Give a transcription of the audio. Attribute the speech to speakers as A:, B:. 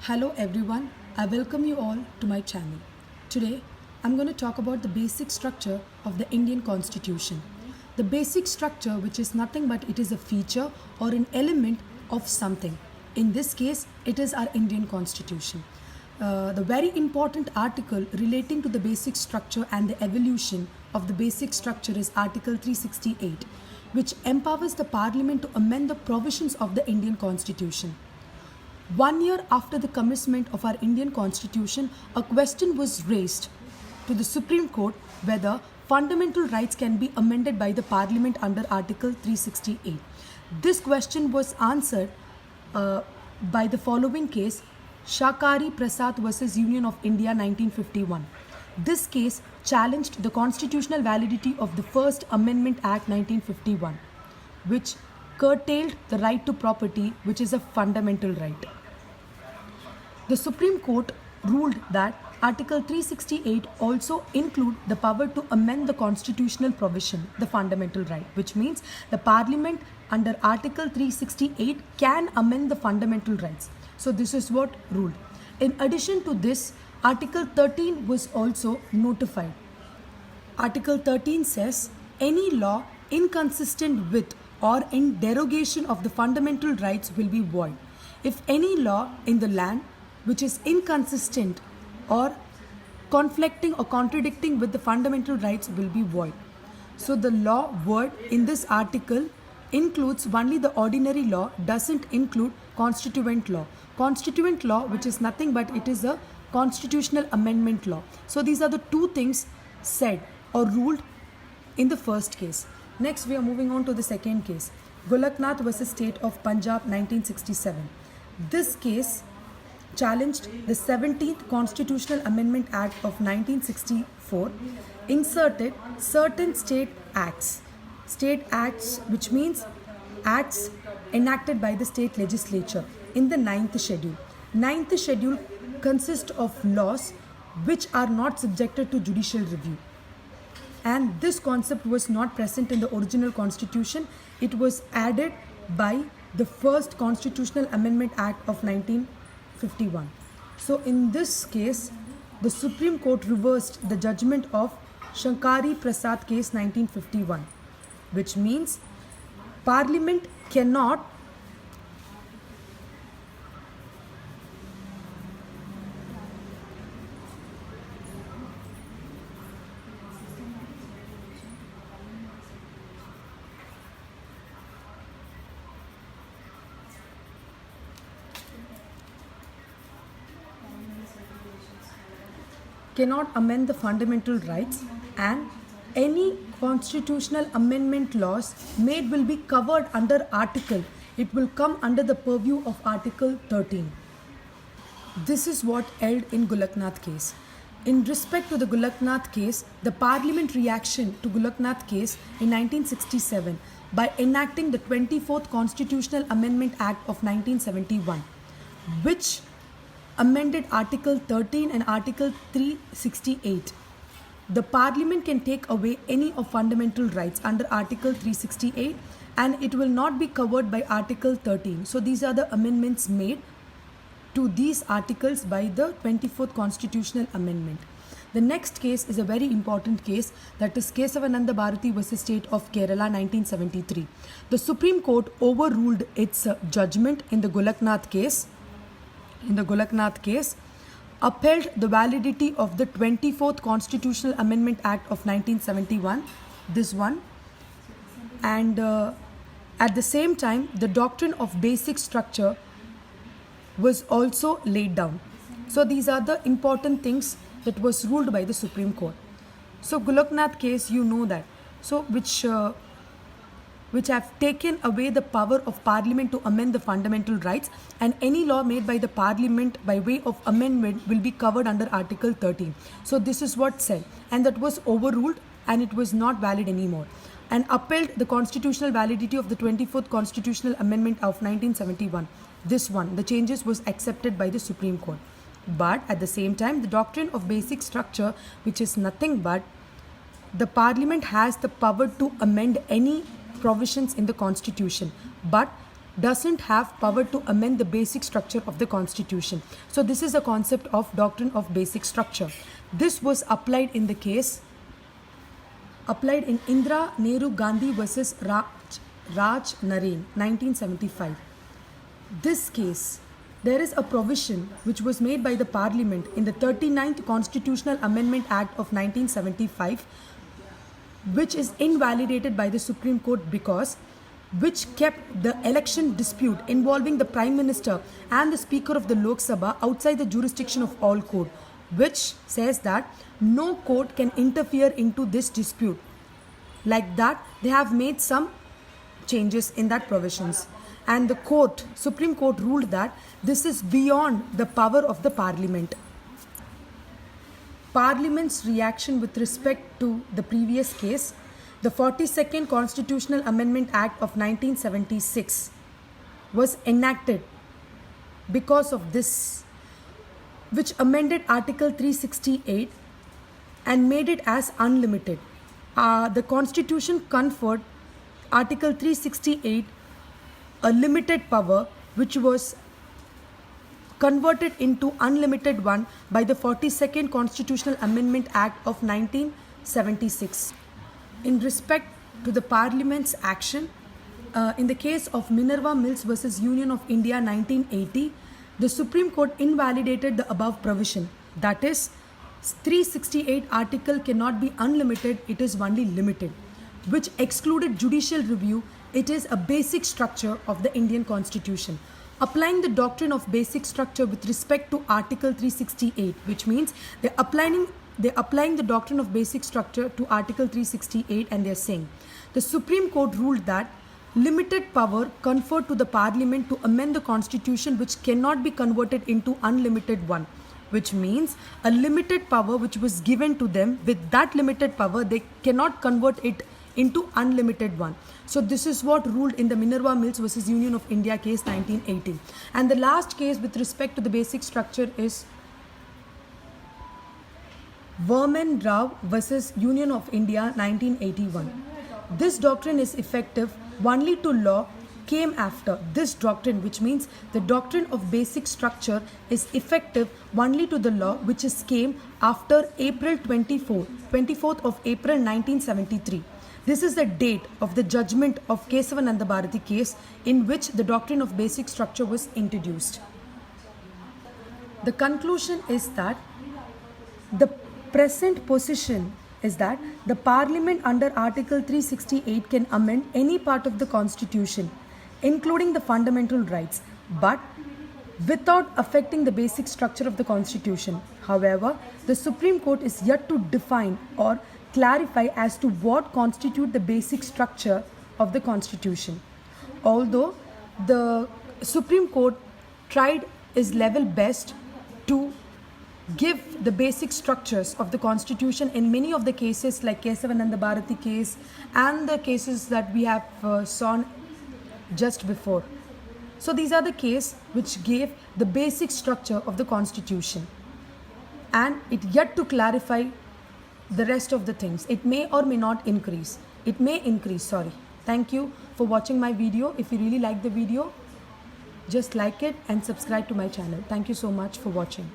A: Hello everyone, I welcome you all to my channel. Today, I'm going to talk about the basic structure of the Indian Constitution. The basic structure, which is nothing but it is a feature or an element of something. In this case, it is our Indian Constitution. The very important article relating to the basic structure and the evolution of the basic structure is Article 368, which empowers the Parliament to amend the provisions of the Indian Constitution. 1 year after the commencement of our Indian Constitution, a question was raised to the Supreme Court whether fundamental rights can be amended by the Parliament under Article 368. This question was answered by the following case, Shakari Prasad versus Union of India 1951. This case challenged the constitutional validity of the First Amendment Act 1951, which curtailed the right to property, which is a fundamental right. The Supreme Court ruled that Article 368 also include the power to amend the constitutional provision, the fundamental right, which means the Parliament under Article 368 can amend the fundamental rights. So this is what ruled. In addition to this, Article 13 was also notified. Article 13 says any law inconsistent with or in derogation of the fundamental rights will be void. If any law in the land which is inconsistent or conflicting or contradicting with the fundamental rights will be void. So the law word in this article includes only the ordinary law, doesn't include constituent law. Constituent law, which is nothing but it is a constitutional amendment law. So these are the two things said or ruled in the first case. Next, we are moving on to the second case, Golaknath versus State of Punjab 1967. This case challenged the 17th Constitutional Amendment Act of 1964, inserted certain state acts, which means acts enacted by the state legislature in the 9th schedule. 9th schedule consists of laws which are not subjected to judicial review. And this concept was not present in the original constitution. It was added by the first Constitutional Amendment Act of 1951. So in this case, the Supreme Court reversed the judgment of Shankari Prasad case 1951, which means Parliament cannot amend the fundamental rights, and any constitutional amendment laws made will be covered under article. It will come under the purview of Article 13. This is what held in Golaknath case. In respect to the Golaknath case, the Parliament reaction to Golaknath case in 1967 by enacting the 24th Constitutional Amendment Act of 1971, which amended Article 13 and Article 368. The Parliament can take away any of fundamental rights under Article 368 and it will not be covered by Article 13. So these are the amendments made to these articles by the 24th Constitutional Amendment. The next case is a very important case, that is Kesavananda Bharati versus State of Kerala 1973. The Supreme Court overruled its judgment in the Golaknath case. Upheld the validity of the 24th Constitutional Amendment Act of 1971, this one, and at the same time the doctrine of basic structure was also laid down. So these are the important things that was ruled by the Supreme Court. So Golaknath case, you know that, so which have taken away the power of Parliament to amend the fundamental rights, and any law made by the Parliament by way of amendment will be covered under Article 13. So this is what said, and that was overruled and it was not valid anymore, and upheld the constitutional validity of the 24th Constitutional Amendment of 1971. This one, the changes was accepted by the Supreme Court. But at the same time, the doctrine of basic structure, which is nothing but the Parliament has the power to amend any provisions in the Constitution, but doesn't have power to amend the basic structure of the constitution. So this is the concept of doctrine of basic structure. This was applied in Indira Nehru Gandhi versus Raj Naren 1975. This case, there is a provision which was made by the Parliament in the 39th Constitutional Amendment Act of 1975, which is invalidated by the Supreme Court because which kept the election dispute involving the Prime Minister and the Speaker of the Lok Sabha outside the jurisdiction of all court, which says that no court can interfere into this dispute. Like that, they have made some changes in that provisions. And the Supreme Court ruled that this is beyond the power of the Parliament. Parliament's reaction with respect to the previous case, the 42nd Constitutional Amendment Act of 1976 was enacted because of this, which amended Article 368 and made it as unlimited. The Constitution conferred Article 368 a limited power, which was converted into unlimited one by the 42nd Constitutional Amendment Act of 1976. In respect to the Parliament's action, in the case of Minerva Mills versus Union of India 1980, the Supreme Court invalidated the above provision. That is, 368 article cannot be unlimited, it is only limited, which excluded judicial review. It is a basic structure of the Indian Constitution. Applying the doctrine of basic structure with respect to Article 368, which means they're applying the doctrine of basic structure to Article 368, and they're saying the Supreme Court ruled that limited power conferred to the Parliament to amend the Constitution which cannot be converted into unlimited one, which means a limited power which was given to them, with that limited power they cannot convert it into unlimited one. So this is what ruled in the Minerva Mills versus Union of India case 1980. And the last case with respect to the basic structure is Verman Rao versus Union of India 1981. This doctrine is effective only to law came after. This doctrine, which means the doctrine of basic structure, is effective only to the law which is came after April 24th of April 1973. This is the date of the judgment of Kesavananda Bharati case in which the doctrine of basic structure was introduced. The conclusion is that the present position is that the Parliament under Article 368 can amend any part of the Constitution, including the fundamental rights, but without affecting the basic structure of the Constitution. However, the Supreme Court is yet to define or clarify as to what constitute the basic structure of the Constitution. Although the Supreme Court tried its level best to give the basic structures of the Constitution in many of the cases like Kesavananda Bharati case and the cases that we have saw just before. So these are the cases which gave the basic structure of the Constitution, and it yet to clarify the rest of the things. It may or may not increase. It may increase, sorry. Thank you for watching my video. If you really like the video, just like it and subscribe to my channel. Thank you so much for watching.